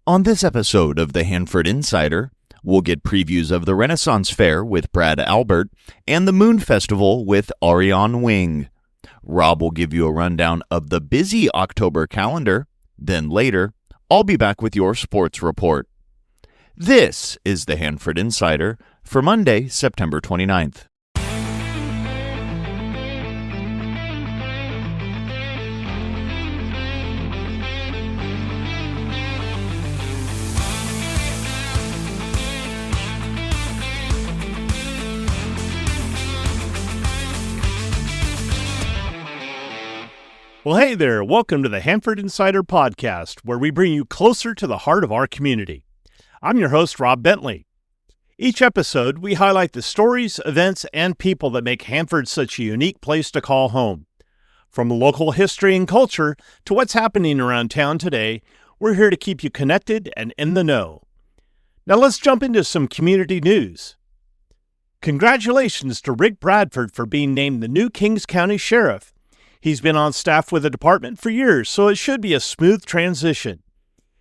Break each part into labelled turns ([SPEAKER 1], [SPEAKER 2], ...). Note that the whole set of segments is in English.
[SPEAKER 1] On this episode of the Hanford Insider, we'll get previews of the Renaissance Fair with Brad Albert and the Moon Festival with Ariane Wing. Rob will give you a rundown of the busy October calendar. Then later, I'll be back with your sports report. This is the Hanford Insider for Monday, September 29th.
[SPEAKER 2] Well, hey there. Welcome to the Hanford Insider Podcast, where we bring you closer to the heart of our community. I'm your host, Rob Bentley. Each episode, we highlight the stories, events, and people that make Hanford such a unique place to call home. From local history and culture to what's happening around town today, we're here to keep you connected and in the know. Now let's jump into some community news. Congratulations to Rick Bradford for being named the new Kings County Sheriff. He's been on staff with the department for years, so it should be a smooth transition.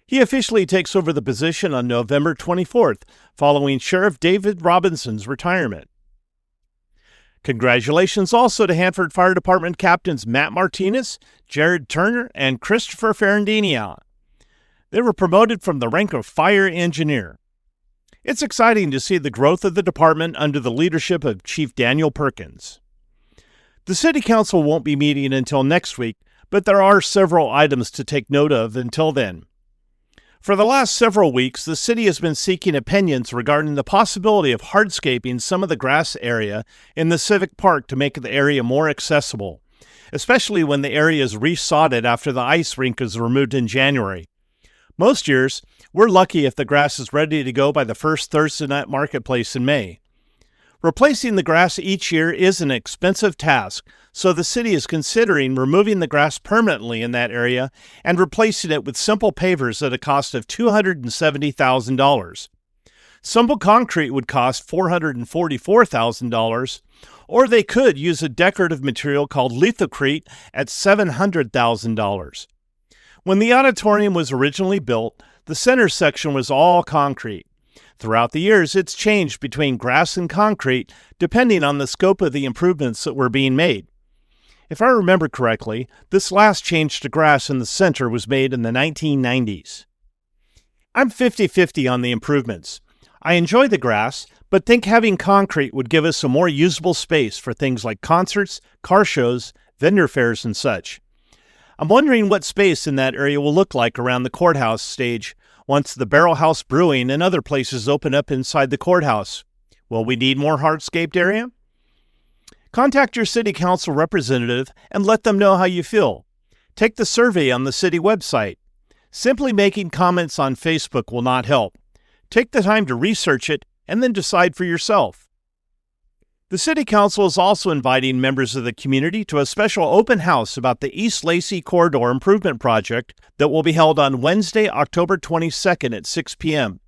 [SPEAKER 2] He officially takes over the position on November 24th, following Sheriff David Robinson's retirement. Congratulations also to Hanford Fire Department Captains Matt Martinez, Jared Turner, and Christopher Ferrandini. They were promoted from the rank of fire engineer. It's exciting to see the growth of the department under the leadership of Chief Daniel Perkins. The City Council won't be meeting until next week, but there are several items to take note of until then. For the last several weeks, the city has been seeking opinions regarding the possibility of hardscaping some of the grass area in the Civic Park to make the area more accessible, especially when the area is resodded after the ice rink is removed in January. Most years, we're lucky if the grass is ready to go by the first Thursday night marketplace in May. Replacing the grass each year is an expensive task, so the city is considering removing the grass permanently in that area and replacing it with simple pavers at a cost of $270,000. Simple concrete would cost $444,000, or they could use a decorative material called lithocrete at $700,000. When the auditorium was originally built, the center section was all concrete. Throughout the years, it's changed between grass and concrete, depending on the scope of the improvements that were being made. If I remember correctly, this last change to grass in the center was made in the 1990s. I'm 50-50 on the improvements. I enjoy the grass, but think having concrete would give us a more usable space for things like concerts, car shows, vendor fairs, and such. I'm wondering what space in that area will look like around the courthouse stage once the Barrel House Brewing and other places open up inside the courthouse. Will we need more hardscaped area? Contact your city council representative and let them know how you feel. Take the survey on the city website. Simply making comments on Facebook will not help. Take the time to research it and then decide for yourself. The City Council is also inviting members of the community to a special open house about the East Lacey Corridor Improvement Project that will be held on Wednesday, October 22nd at 6 p.m.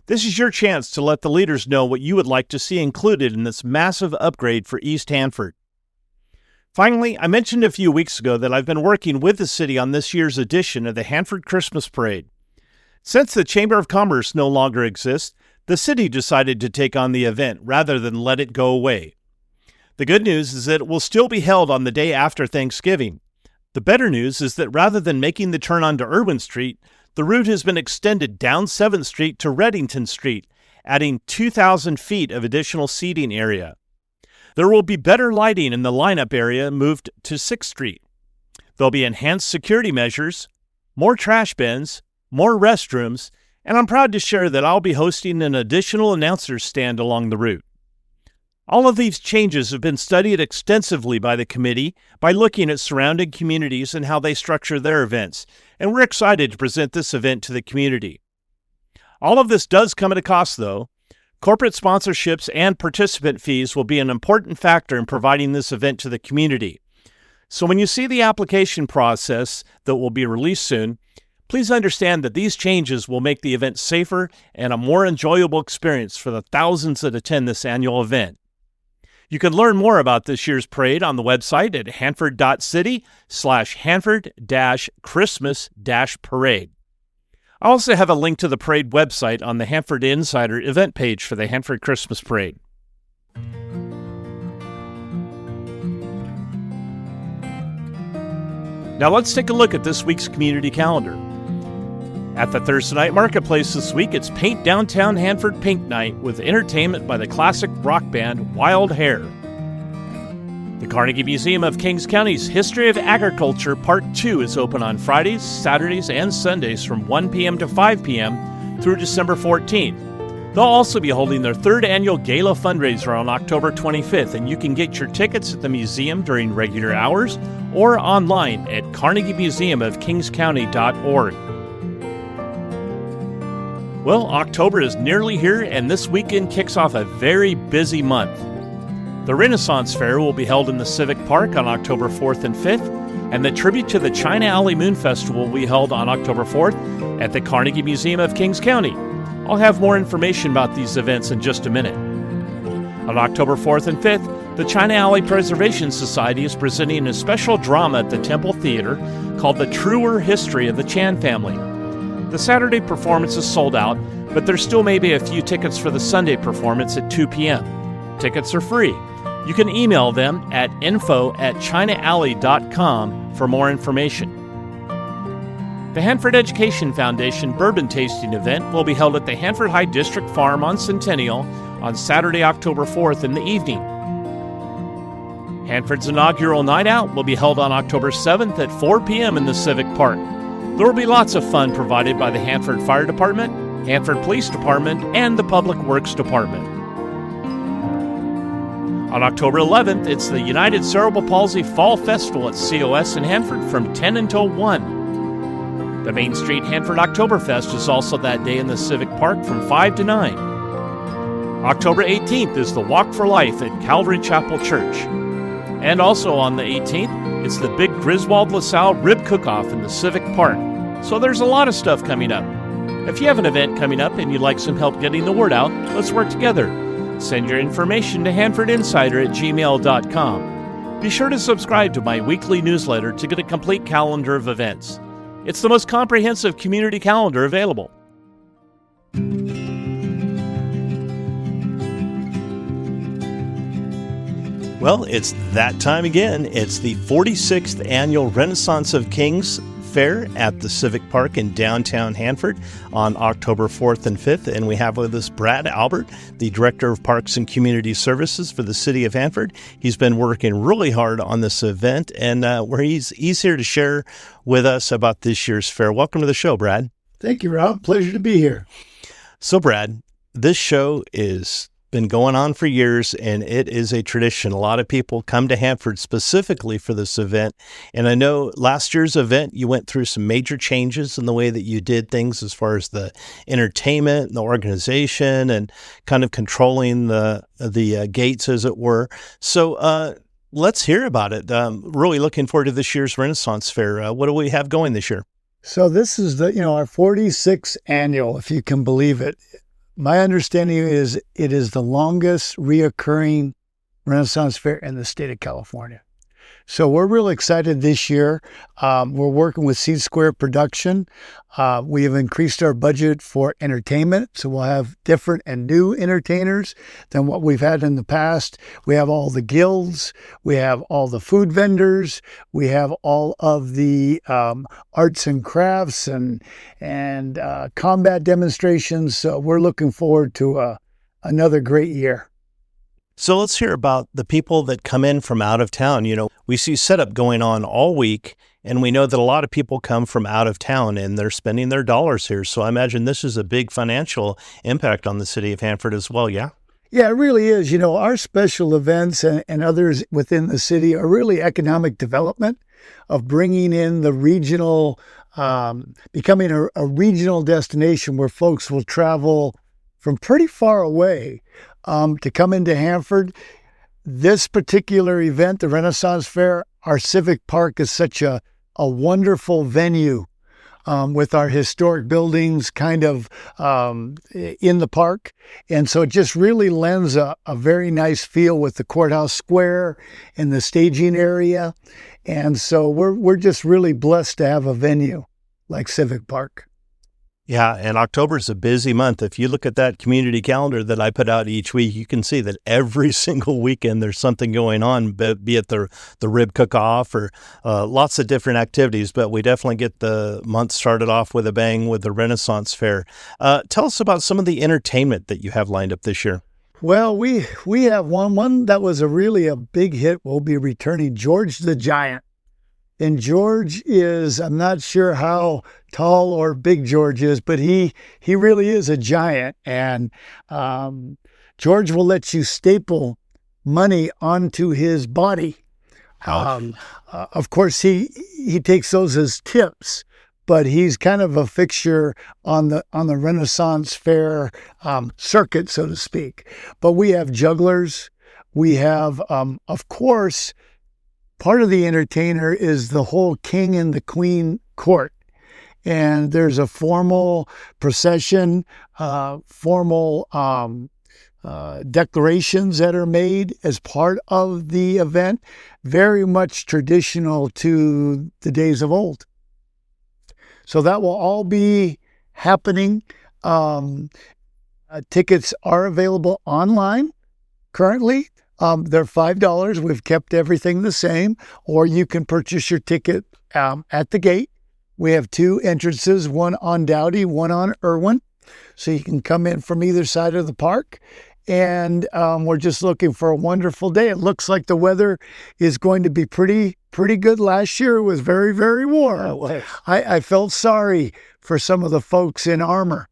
[SPEAKER 2] This is your chance to let the leaders know what you would like to see included in this massive upgrade for East Hanford. Finally, I mentioned a few weeks ago that I've been working with the city on this year's edition of the Hanford Christmas Parade. Since the Chamber of Commerce no longer exists, the city decided to take on the event rather than let it go away. The good news is that it will still be held on the day after Thanksgiving. The better news is that rather than making the turn onto Irwin Street, the route has been extended down 7th Street to Reddington Street, adding 2,000 feet of additional seating area. There will be better lighting in the lineup area moved to 6th Street. There'll be enhanced security measures, more trash bins, more restrooms, and I'm proud to share that I'll be hosting an additional announcer's stand along the route. All of these changes have been studied extensively by the committee by looking at surrounding communities and how they structure their events, and we're excited to present this event to the community. All of this does come at a cost, though. Corporate sponsorships and participant fees will be an important factor in providing this event to the community. So when you see the application process that will be released soon, please understand that these changes will make the event safer and a more enjoyable experience for the thousands that attend this annual event. You can learn more about this year's parade on the website at hanford.city/Hanford-Christmas-Parade. I also have a link to the parade website on the Hanford Insider event page for the Hanford Christmas Parade. Now let's take a look at this week's community calendar. At the Thursday Night Marketplace this week, it's Paint Downtown Hanford Paint Night with entertainment by the classic rock band Wild Hair. The Carnegie Museum of Kings County's History of Agriculture Part 2 is open on Fridays, Saturdays, and Sundays from 1 p.m. to 5 p.m. through December 14th. They'll also be holding their third annual gala fundraiser on October 25th, and you can get your tickets at the museum during regular hours or online at carnegiemuseumofkingscounty.org. Well, October is nearly here, and this weekend kicks off a very busy month. The Renaissance Fair will be held in the Civic Park on October 4th and 5th, and the tribute to the China Alley Moon Festival will be held on October 4th at the Carnegie Museum of Kings County. I'll have more information about these events in just a minute. On October 4th and 5th, the China Alley Preservation Society is presenting a special drama at the Temple Theater called The Truer History of the Chan Family. The Saturday performance is sold out, but there still may be a few tickets for the Sunday performance at 2 p.m. Tickets are free. You can email them at info@chinaalley.com for more information. The Hanford Education Foundation Bourbon Tasting Event will be held at the Hanford High District Farm on Centennial on Saturday, October 4th in the evening. Hanford's inaugural Night Out will be held on October 7th at 4 p.m. in the Civic Park. There will be lots of fun provided by the Hanford Fire Department, Hanford Police Department, and the Public Works Department. On October 11th, it's the United Cerebral Palsy Fall Festival at COS in Hanford from 10 until 1. The Main Street Hanford Oktoberfest is also that day in the Civic Park from 5 to 9. October 18th is the Walk for Life at Calvary Chapel Church. And also on the 18th, it's the Big Griswold LaSalle Rib Cook-Off in the Civic Park. So there's a lot of stuff coming up. If you have an event coming up and you'd like some help getting the word out, let's work together. Send your information to hanfordinsider@gmail.com. Be sure to subscribe to my weekly newsletter to get a complete calendar of events. It's the most comprehensive community calendar available. Well, it's that time again. It's the 46th Annual Renaissance of Kings Fair at the Civic Park in downtown Hanford on October 4th and 5th. And we have with us Brad Albert, the Director of Parks and Community Services for the City of Hanford. He's been working really hard on this event, and he's here to share with us about this year's fair. Welcome to the show, Brad.
[SPEAKER 3] Thank you, Rob. Pleasure to be here.
[SPEAKER 2] So, Brad, this show is been going on for years, and it is a tradition. A lot of people come to Hanford specifically for this event. And I know last year's event, you went through some major changes in the way that you did things as far as the entertainment and the organization and kind of controlling the gates, as it were. So let's hear about it. Really looking forward to this year's Renaissance Fair. What do we have going this year?
[SPEAKER 3] So this is our 46th annual, if you can believe it. My understanding is it is the longest reoccurring Renaissance Fair in the state of California. So we're really excited this year. We're working with Seed Square Production. We have increased our budget for entertainment, so we'll have different and new entertainers than what we've had in the past. We have all the guilds. We have all the food vendors. We have all of the arts and crafts and combat demonstrations. So we're looking forward to another great year.
[SPEAKER 2] So let's hear about the people that come in from out of town. We see setup going on all week, and we know that a lot of people come from out of town and they're spending their dollars here. So I imagine this is a big financial impact on the city of Hanford as well, yeah?
[SPEAKER 3] Yeah, it really is. Our special events and others within the city are really economic development of bringing in the regional, becoming a regional destination where folks will travel from pretty far away to come into Hanford. This particular event, the Renaissance Fair, our Civic Park is such a wonderful venue with our historic buildings kind of in the park. And so it just really lends a very nice feel with the courthouse square and the staging area. And so we're just really blessed to have a venue like Civic Park.
[SPEAKER 2] Yeah, and October is a busy month. If you look at that community calendar that I put out each week, you can see that every single weekend there's something going on, be it the rib cook-off or lots of different activities. But we definitely get the month started off with a bang with the Renaissance Fair. Tell us about some of the entertainment that you have lined up this year.
[SPEAKER 3] Well, we have one that was really a big hit. We'll be returning George the Giant. And George is, I'm not sure how tall or big George is, but he really is a giant. And George will let you staple money onto his body. Of course, he takes those as tips, but he's kind of a fixture on the Renaissance Fair circuit, so to speak. But we have jugglers. We have, of course, part of the entertainer is the whole king and the queen court. And there's a formal procession, formal declarations that are made as part of the event, very much traditional to the days of old. So that will all be happening. Tickets are available online currently. They're $5. We've kept everything the same, or you can purchase your ticket at the gate. We have two entrances, one on Dowdy, one on Irwin. So you can come in from either side of the park. And we're just looking for a wonderful day. It looks like the weather is going to be pretty good. Last year it was very, very warm. I felt sorry for some of the folks in armor.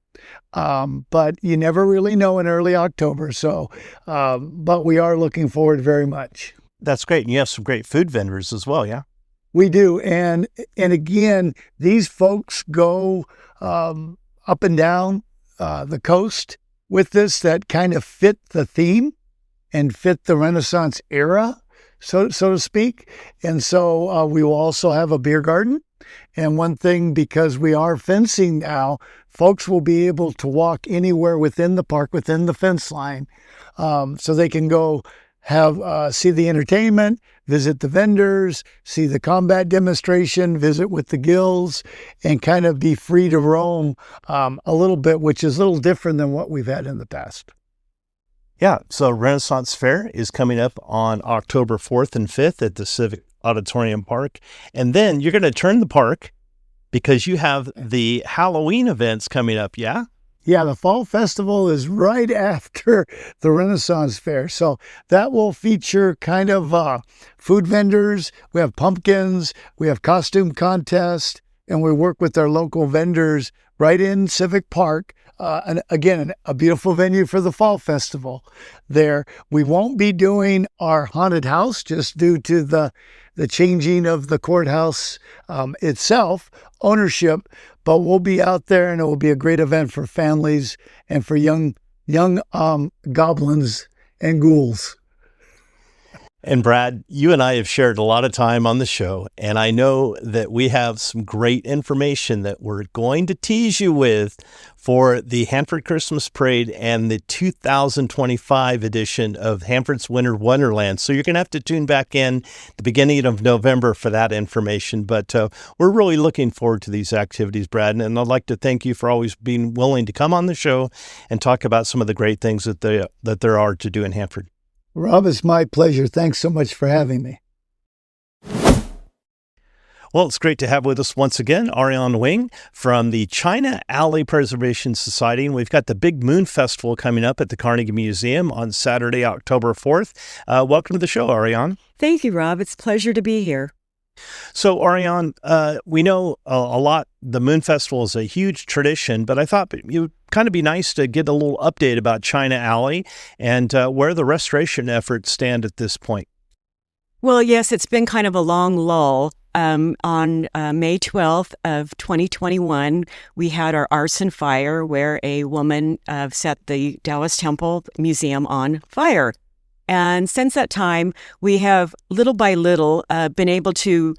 [SPEAKER 3] But you never really know in early October. So, but we are looking forward very much.
[SPEAKER 2] That's great. And you have some great food vendors as well, yeah?
[SPEAKER 3] We do. And again, these folks go up and down the coast with this that kind of fit the theme and fit the Renaissance era, so to speak. And so we will also have a beer garden. And one thing, because we are fencing now, folks will be able to walk anywhere within the park, within the fence line, so they can go see the entertainment, visit the vendors, see the combat demonstration, visit with the guilds, and kind of be free to roam a little bit, which is a little different than what we've had in the past.
[SPEAKER 2] Yeah, so Renaissance Fair is coming up on October 4th and 5th at the Civic Park. And then you're going to turn the park because you have the Halloween events coming up, yeah?
[SPEAKER 3] Yeah, the Fall Festival is right after the Renaissance Fair. So that will feature kind of food vendors. We have pumpkins, we have costume contests, and we work with our local vendors right in Civic Park. And again, a beautiful venue for the Fall Festival there. We won't be doing our haunted house just due to the changing of the courthouse itself, ownership, but we'll be out there and it will be a great event for families and for young goblins and ghouls.
[SPEAKER 2] And Brad, you and I have shared a lot of time on the show, and I know that we have some great information that we're going to tease you with for the Hanford Christmas Parade and the 2025 edition of Hanford's Winter Wonderland. So you're going to have to tune back in the beginning of November for that information. But we're really looking forward to these activities, Brad, and I'd like to thank you for always being willing to come on the show and talk about some of the great things that there are to do in Hanford.
[SPEAKER 3] Rob, it's my pleasure. Thanks so much for having me.
[SPEAKER 2] Well, it's great to have with us once again Ariane Wing from the China Alley Preservation Society. And we've got the Big Moon Festival coming up at the Carnegie Museum on Saturday, October 4th. Welcome to the show, Ariane.
[SPEAKER 4] Thank you, Rob. It's a pleasure to be here.
[SPEAKER 2] So, Ariane, we know a lot. The Moon Festival is a huge tradition, but I thought it would kind of be nice to get a little update about China Alley and where the restoration efforts stand at this point.
[SPEAKER 4] Well, yes, it's been kind of a long lull. On May 12th of 2021, we had our arson fire where a woman set the Taoist Temple Museum on fire. And since that time, we have little by little been able to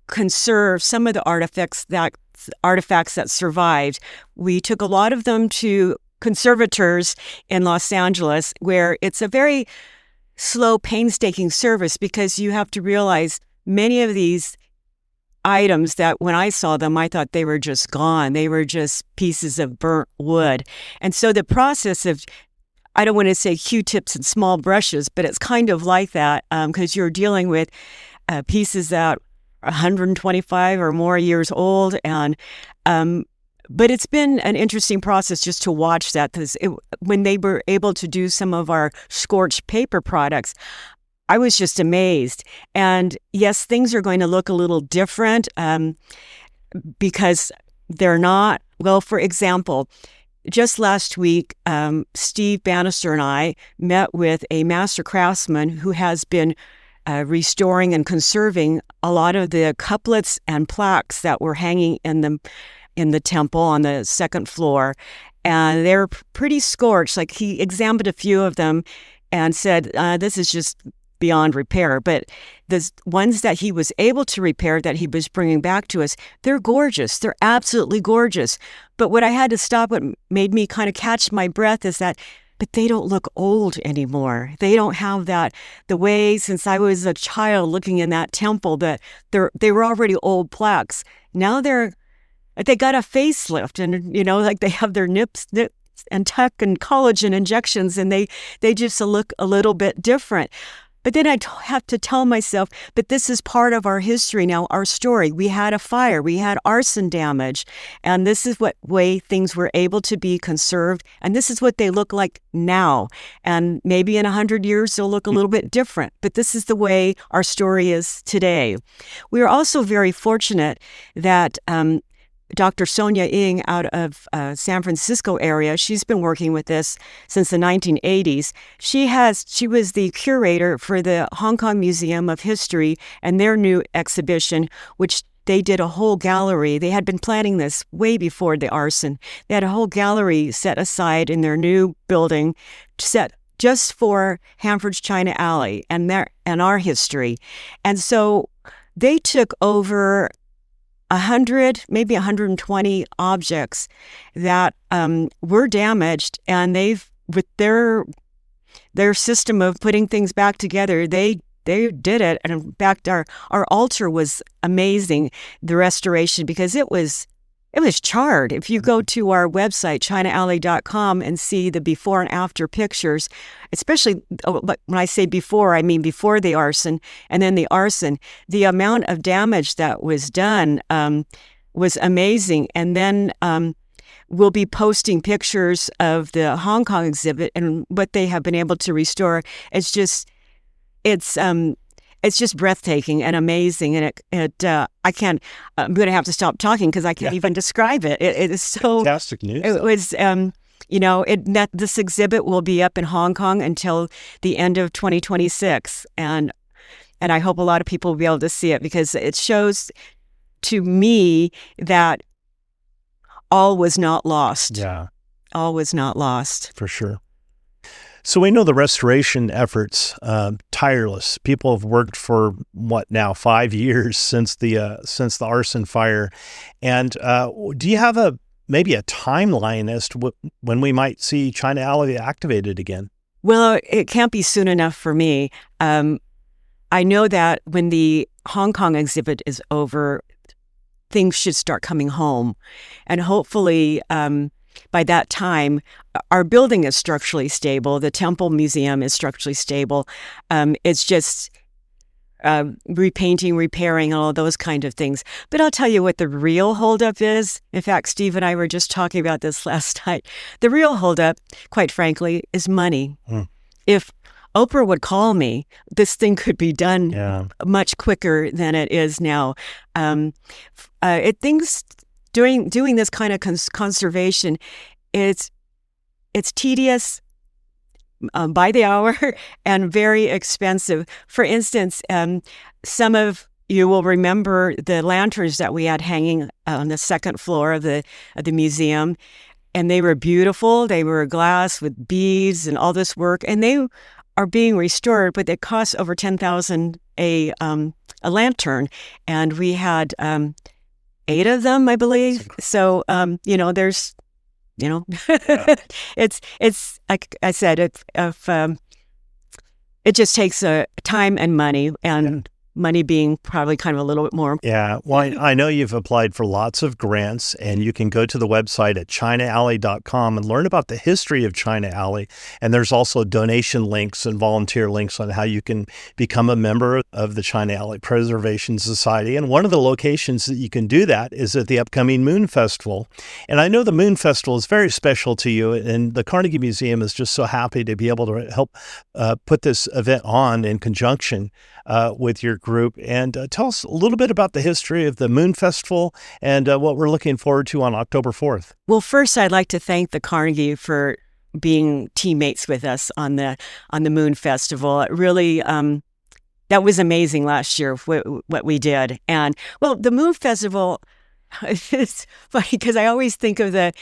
[SPEAKER 4] conserve some of the artifacts that survived. We took a lot of them to conservators in Los Angeles, where it's a very slow, painstaking service because you have to realize many of these items that when I saw them, I thought they were just gone. They were just pieces of burnt wood. And so the process of, I don't want to say Q-tips and small brushes, but it's kind of like that because you're dealing with pieces that are 125 or more years old. And but it's been an interesting process just to watch that, because when they were able to do some of our scorched paper products, I was just amazed. And yes, things are going to look a little different because they're not. Well, for example, just last week, Steve Bannister and I met with a master craftsman who has been restoring and conserving a lot of the couplets and plaques that were hanging in the temple on the second floor. And they're pretty scorched. Like, he examined a few of them and said, this is just beyond repair. But the ones that he was able to repair, that he was bringing back to us, they're gorgeous. They're absolutely gorgeous. But what I had to stop, what made me kind of catch my breath, is that, but they don't look old anymore. They don't have that, the way since I was a child looking in that temple, that they were already old plaques. Now they got a facelift, and like they have their nips and tuck and collagen injections, and they just look a little bit different. But then I have to tell myself, but this is part of our history now, our story. We had a fire, we had arson damage, and this is what way things were able to be conserved, and this is what they look like now. And maybe in 100 years, they'll look a little bit different, but this is the way our story is today. We are also very fortunate that Dr. Sonia Ng out of San Francisco area, she's been working with this since the 1980s. She was the curator for the Hong Kong Museum of History and their new exhibition, which they did a whole gallery. They had been planning this way before the arson. They had a whole gallery set aside in their new building, set just for Hanford's China Alley and our history. And so they took over 100, maybe 120 objects that were damaged, and they've, with their system of putting things back together, they did it. And in fact, our altar was amazing, the restoration, because it was charred. If you go to our website, chinaalley.com, and see the before and after pictures, especially when I say before, I mean before the arson and then the arson, the amount of damage that was done was amazing. And then we'll be posting pictures of the Hong Kong exhibit and what they have been able to restore. It's just breathtaking and amazing, and I'm going to have to stop talking because I can't even describe it. It is so
[SPEAKER 2] fantastic news.
[SPEAKER 4] It was, this exhibit will be up in Hong Kong until the end of 2026, and I hope a lot of people will be able to see it, because it shows to me that all was not lost.
[SPEAKER 2] Yeah,
[SPEAKER 4] all was not lost,
[SPEAKER 2] for sure. So we know the restoration efforts, tireless. People have worked for 5 years since the arson fire. And do you have maybe a timeline as to when we might see China Alley activated again?
[SPEAKER 4] Well, it can't be soon enough for me. I know that when the Hong Kong exhibit is over, things should start coming home, and hopefully by that time, our building is structurally stable. The Temple Museum is structurally stable. It's just repainting, repairing, all of those kind of things. But I'll tell you what the real holdup is. In fact, Steve and I were just talking about this last night. The real holdup, quite frankly, is money. If Oprah would call me, this thing could be done much quicker than it is now. Doing this kind of conservation, it's tedious by the hour and very expensive. For instance, some of you will remember the lanterns that we had hanging on the second floor of the museum, and they were beautiful. They were glass with beads and all this work, and they are being restored, but it costs over $10,000 a lantern, and we had 8 of them, I believe. So, there's, it's like I said, if it just takes time and money, and money being probably kind of a little bit more.
[SPEAKER 2] Yeah, well, I know you've applied for lots of grants, and you can go to the website at chinaalley.com and learn about the history of China Alley. And there's also donation links and volunteer links on how you can become a member of the China Alley Preservation Society. And one of the locations that you can do that is at the upcoming Moon Festival. And I know the Moon Festival is very special to you, and the Carnegie Museum is just so happy to be able to help put this event on in conjunction with your group. And tell us a little bit about the history of the Moon Festival and what we're looking forward to on October 4th.
[SPEAKER 4] Well, first, I'd like to thank the Carnegie for being teammates with us on the Moon Festival. It really, that was amazing last year, what we did. And, well, the Moon Festival, it's funny because I always think of the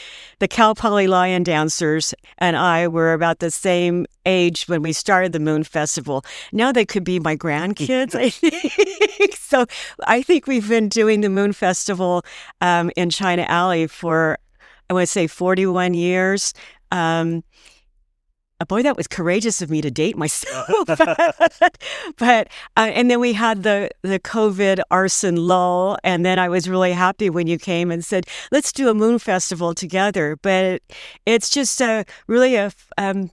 [SPEAKER 4] Cal Poly Lion dancers and I were about the same age when we started the Moon Festival. Now they could be my grandkids, I think. So I think we've been doing the Moon Festival in China Alley for, I want to say, 41 years. Boy, that was courageous of me to date myself. but and then we had the COVID arson lull, and then I was really happy when you came and said, let's do a Moon Festival together. But it's just really an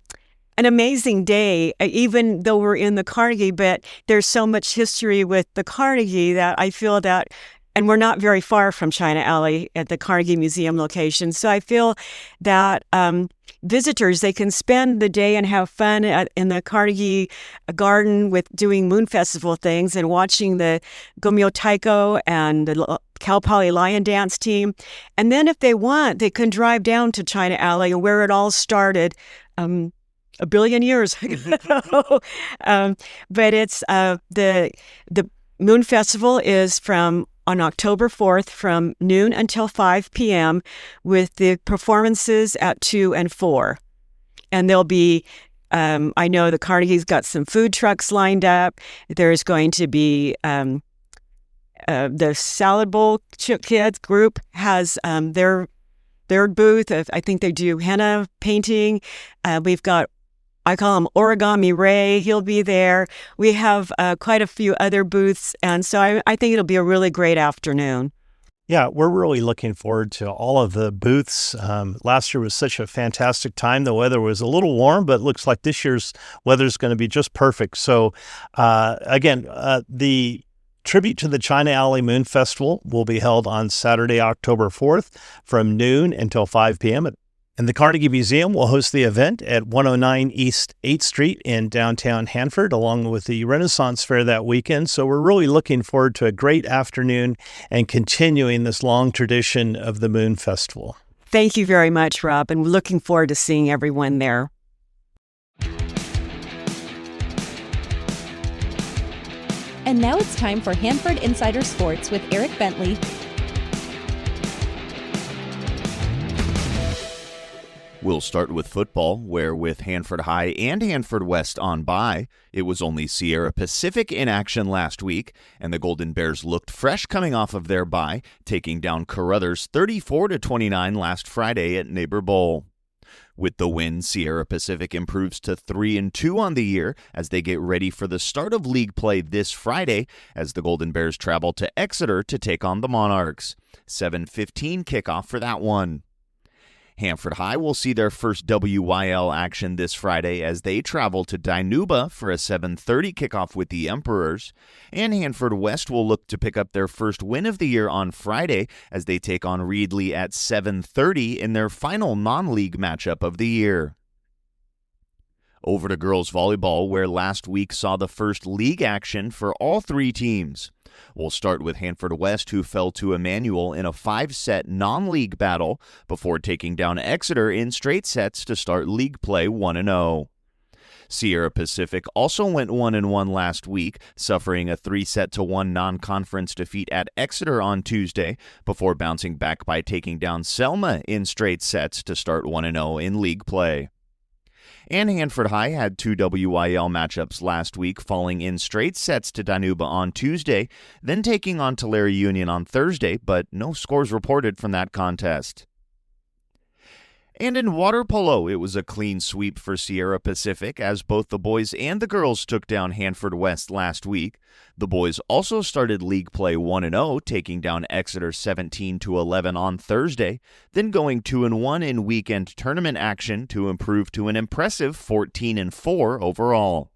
[SPEAKER 4] amazing day, even though we're in the Carnegie, but there's so much history with the Carnegie that I feel that, and we're not very far from China Alley at the Carnegie Museum location. So I feel that visitors, they can spend the day and have fun in the Carnegie Garden with doing Moon Festival things and watching the Gumyo Taiko and the Cal Poly Lion Dance team. And then if they want, they can drive down to China Alley where it all started a billion years ago. But it's the Moon Festival is on October 4th from noon until 5 p.m. with the performances at 2 and 4. And there'll be, I know the Carnegie's got some food trucks lined up. There's going to be the Salad Bowl Kids group has their booth. I think they do henna painting. We've got, I call him Origami Ray. He'll be there. We have quite a few other booths. And so I think it'll be a really great afternoon.
[SPEAKER 2] Yeah, we're really looking forward to all of the booths. Last year was such a fantastic time. The weather was a little warm, but it looks like this year's weather is going to be just perfect. So again, the tribute to the China Alley Moon Festival will be held on Saturday, October 4th from noon until 5 p.m. And the Carnegie Museum will host the event at 109 East 8th Street in downtown Hanford, along with the Renaissance Fair that weekend. So we're really looking forward to a great afternoon and continuing this long tradition of the Moon Festival.
[SPEAKER 4] Thank you very much, Rob, and we're looking forward to seeing everyone there.
[SPEAKER 5] And now it's time for Hanford Insider Sports with Eric Bentley.
[SPEAKER 1] We'll start with football, where with Hanford High and Hanford West on bye, it was only Sierra Pacific in action last week, and the Golden Bears looked fresh coming off of their bye, taking down Carruthers 34-29 last Friday at Neighbor Bowl. With the win, Sierra Pacific improves to 3-2 on the year as they get ready for the start of league play this Friday as the Golden Bears travel to Exeter to take on the Monarchs. 7:15 kickoff for that one. Hanford High will see their first WYL action this Friday as they travel to Dinuba for a 7:30 kickoff with the Emperors, and Hanford West will look to pick up their first win of the year on Friday as they take on Reedley at 7:30 in their final non-league matchup of the year. Over to girls volleyball, where last week saw the first league action for all three teams. We'll start with Hanford West, who fell to Emmanuel in a 5-set non-league battle before taking down Exeter in straight sets to start league play 1-0. Sierra Pacific also went 1-1 last week, suffering a 3-1 non-conference defeat at Exeter on Tuesday before bouncing back by taking down Selma in straight sets to start 1-0 in league play. And Hanford High had 2 WYL matchups last week, falling in straight sets to Dinuba on Tuesday, then taking on Tulare Union on Thursday, but no scores reported from that contest. And in water polo, it was a clean sweep for Sierra Pacific as both the boys and the girls took down Hanford West last week. The boys also started league play 1-0, taking down Exeter 17-11 on Thursday, then going 2-1 in weekend tournament action to improve to an impressive 14-4 overall.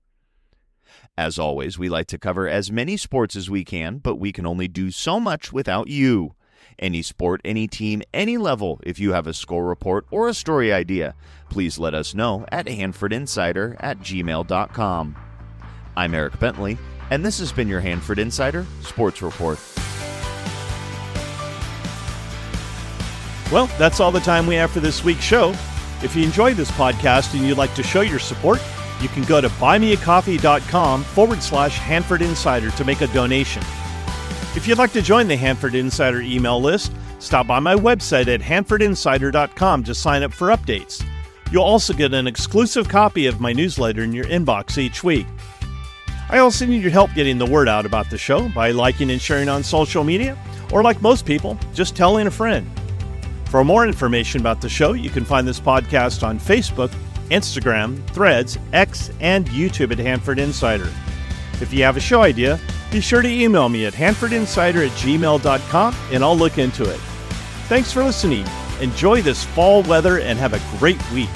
[SPEAKER 1] As always, we like to cover as many sports as we can, but we can only do so much without you. Any sport, any team, any level, if you have a score report or a story idea, please let us know at hanfordinsider@gmail.com. I'm Eric Bentley, and this has been your Hanford Insider Sports Report.
[SPEAKER 2] Well, that's all the time we have for this week's show. If you enjoyed this podcast and you'd like to show your support, you can go to buymeacoffee.com/Hanford Insider to make a donation. If you'd like to join the Hanford Insider email list, stop by my website at hanfordinsider.com to sign up for updates. You'll also get an exclusive copy of my newsletter in your inbox each week. I also need your help getting the word out about the show by liking and sharing on social media, or like most people, just telling a friend. For more information about the show, you can find this podcast on Facebook, Instagram, Threads, X, and YouTube at Hanford Insider. If you have a show idea, be sure to email me at hanfordinsider@gmail.com and I'll look into it. Thanks for listening. Enjoy this fall weather and have a great week.